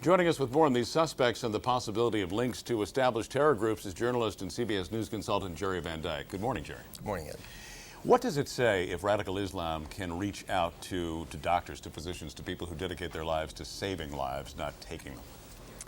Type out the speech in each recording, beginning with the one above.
Joining us with more on these suspects and the possibility of links to established terror groups is journalist and CBS News consultant Jerry Van Dyke. Good morning, Jerry. Good morning, Ed. What does it say if radical Islam can reach out to doctors, to physicians, to people who dedicate their lives to saving lives, not taking them?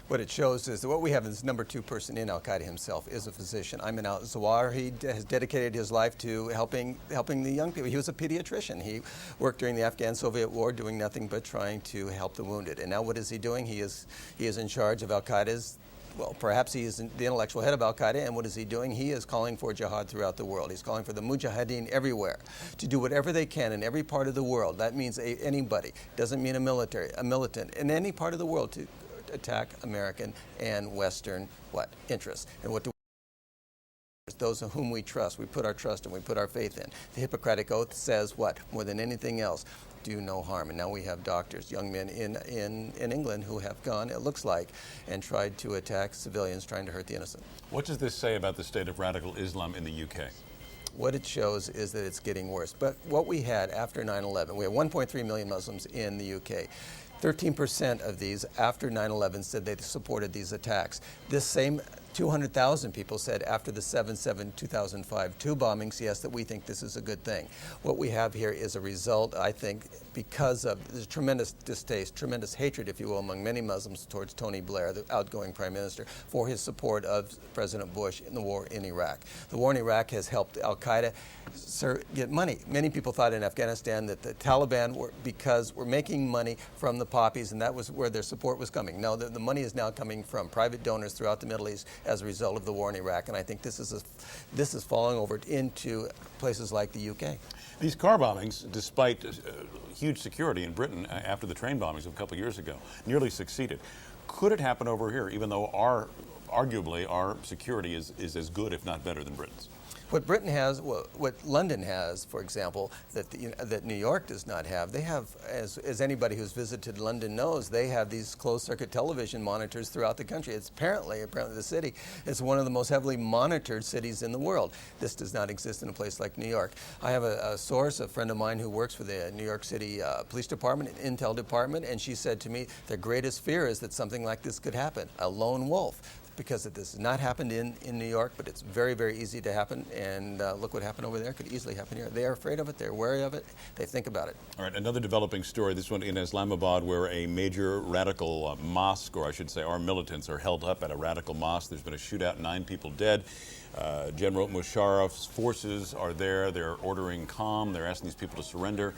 What it shows is that what we have is number 2 person in al-Qaeda himself is a physician. Ayman al-Zawahiri, he has dedicated his life to helping the young people. He was a pediatrician. He worked during the Afghan-Soviet War doing nothing but trying to help the wounded. And now what is he doing? He is in charge of al-Qaeda's, well, perhaps he is the intellectual head of al-Qaeda, and what is he doing? He is calling for jihad throughout the world. He's calling for the mujahideen everywhere to do whatever they can in every part of the world. That means anybody. Doesn't mean a militant, in any part of the world to attack American and Western interests. And what do those of whom we trust, we put our trust and we put our faith in. The Hippocratic Oath says what? More than anything else, do no harm. And now we have doctors, young men in England who have gone, it looks like, and tried to attack civilians, trying to hurt the innocent. What does this say about the state of radical Islam in the UK? What it shows is that it's getting worse. But what we had after 9/11, we had 1.3 million Muslims in the UK. 13% of these after 9/11 said they supported these attacks. This same 200,000 people said after the 7/7/2005 two bombings, yes, that we think this is a good thing. What we have here is a result, I think, because of the tremendous distaste, tremendous hatred, if you will, among many Muslims towards Tony Blair, the outgoing prime minister, for his support of President Bush in the war in Iraq. The war in Iraq has helped al-Qaeda get money. Many people thought in Afghanistan that the Taliban were making money from the poppies, and that was where their support was coming. No, the money is now coming from private donors throughout the Middle East as a result of the war in Iraq, and I think this is falling over into places like the UK. These car bombings, despite huge security in Britain after the train bombings a couple of years ago, nearly succeeded. Could it happen over here, even though arguably our security is as good, if not better, than Britain's? What Britain has, what London has, for example, that New York does not have, they have, as anybody who's visited London knows, they have these closed-circuit television monitors throughout the country. It's apparently the city is one of the most heavily monitored cities in the world. This does not exist in a place like New York. I have a source, a friend of mine who works for the New York City Police Department, Intel Department, and she said to me, their greatest fear is that something like this could happen, a lone wolf. Because this has not happened in New York, but it's very, very easy to happen. And look what happened over there. Could easily happen here. They are afraid of it. They're wary of it. They think about it. All right, another developing story, this one in Islamabad, where a major radical mosque, or I should say our militants, are held up at a radical mosque. There's been a shootout, 9 people dead. General Musharraf's forces are there. They're ordering calm. They're asking these people to surrender.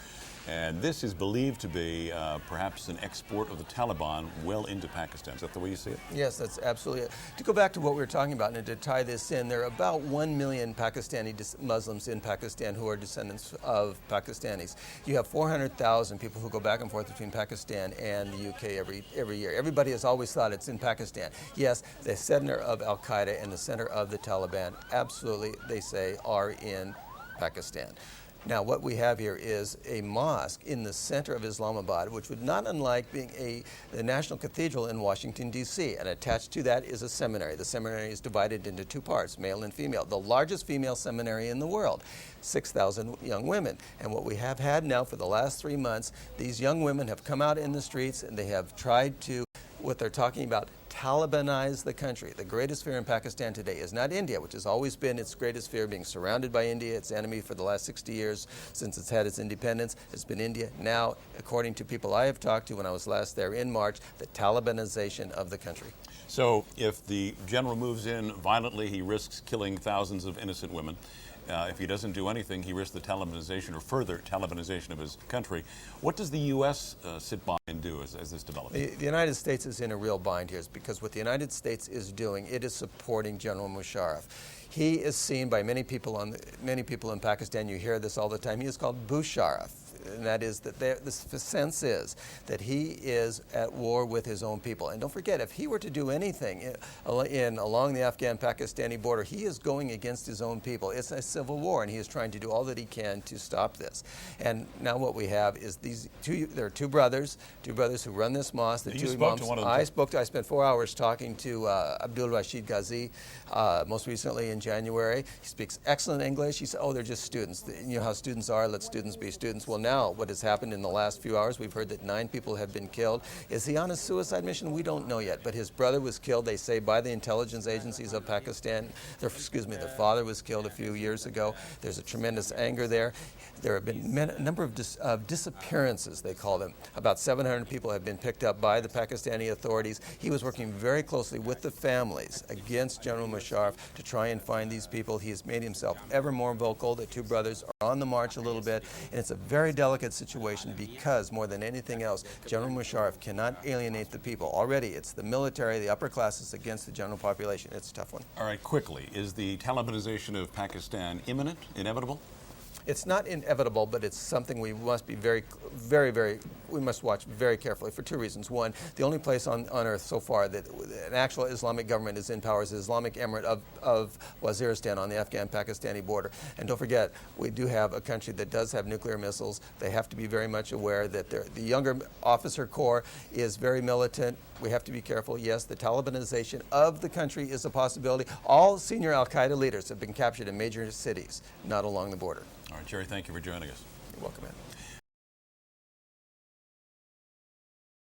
And this is believed to be perhaps an export of the Taliban well into Pakistan. Is that the way you see it? Yes, that's absolutely it. To go back to what we were talking about and to tie this in, there are about 1 million Pakistani Muslims in Pakistan who are descendants of Pakistanis. You have 400,000 people who go back and forth between Pakistan and the UK every year. Everybody has always thought it's in Pakistan. Yes, the center of al-Qaeda and the center of the Taliban, absolutely, they say, are in Pakistan. Now, what we have here is a mosque in the center of Islamabad, which would not unlike being the National Cathedral in Washington, D.C., and attached to that is a seminary. The seminary is divided into 2 parts, male and female. The largest female seminary in the world, 6,000 young women. And what we have had now for the last 3 months, these young women have come out in the streets and they have tried to, what they're talking about, Talibanize the country. The greatest fear in Pakistan today is not India, which has always been its greatest fear, being surrounded by India, its enemy for the last 60 years since it's had its independence. It's been India. Now, according to people I have talked to when I was last there in March, the Talibanization of the country. So if the general moves in violently, he risks killing thousands of innocent women. If he doesn't do anything, he risks the Talibanization or further Talibanization of his country. What does the U.S. Sit by and do as this develops? The United States is in a real bind here because what the United States is doing, it is supporting General Musharraf. He is seen by many people in Pakistan. You hear this all the time. He is called Busharraf. And that is that the sense is that he is at war with his own people. And don't forget, if he were to do anything along the Afghan-Pakistani border, he is going against his own people. It's a civil war, and he is trying to do all that he can to stop this. And now what we have is there are two brothers who run this mosque. The you two spoke imams. to one of them. I spent 4 hours talking to Abdul Rashid Ghazi, most recently in January. He speaks excellent English. He said, oh, they're just students. You know how students are, let students be students. Well, now now what has happened in the last few hours. We've heard that 9 people have been killed. Is he on a suicide mission? We don't know yet, but his brother was killed, they say, by the intelligence agencies of Pakistan. Their father was killed a few years ago. There's a tremendous anger there. There have been a number of disappearances, they call them. About 700 people have been picked up by the Pakistani authorities. He was working very closely with the families against General Musharraf to try and find these people. He has made himself ever more vocal. The two brothers are on the march a little bit, and it's a very delicate situation because, more than anything else, General Musharraf cannot alienate the people. Already, it's the military, the upper classes against the general population. It's a tough one. All right, quickly, is the Talibanization of Pakistan imminent, inevitable? It's not inevitable, but it's something we must be we must watch very carefully for 2 reasons. One, the only place on earth so far that an actual Islamic government is in power is the Islamic Emirate of Waziristan on the Afghan-Pakistani border. And don't forget, we do have a country that does have nuclear missiles. They have to be very much aware that the younger officer corps is very militant. We have to be careful. Yes, the Talibanization of the country is a possibility. All senior al-Qaeda leaders have been captured in major cities, not along the border. All right, Jerry, thank you for joining us. You're welcome, man.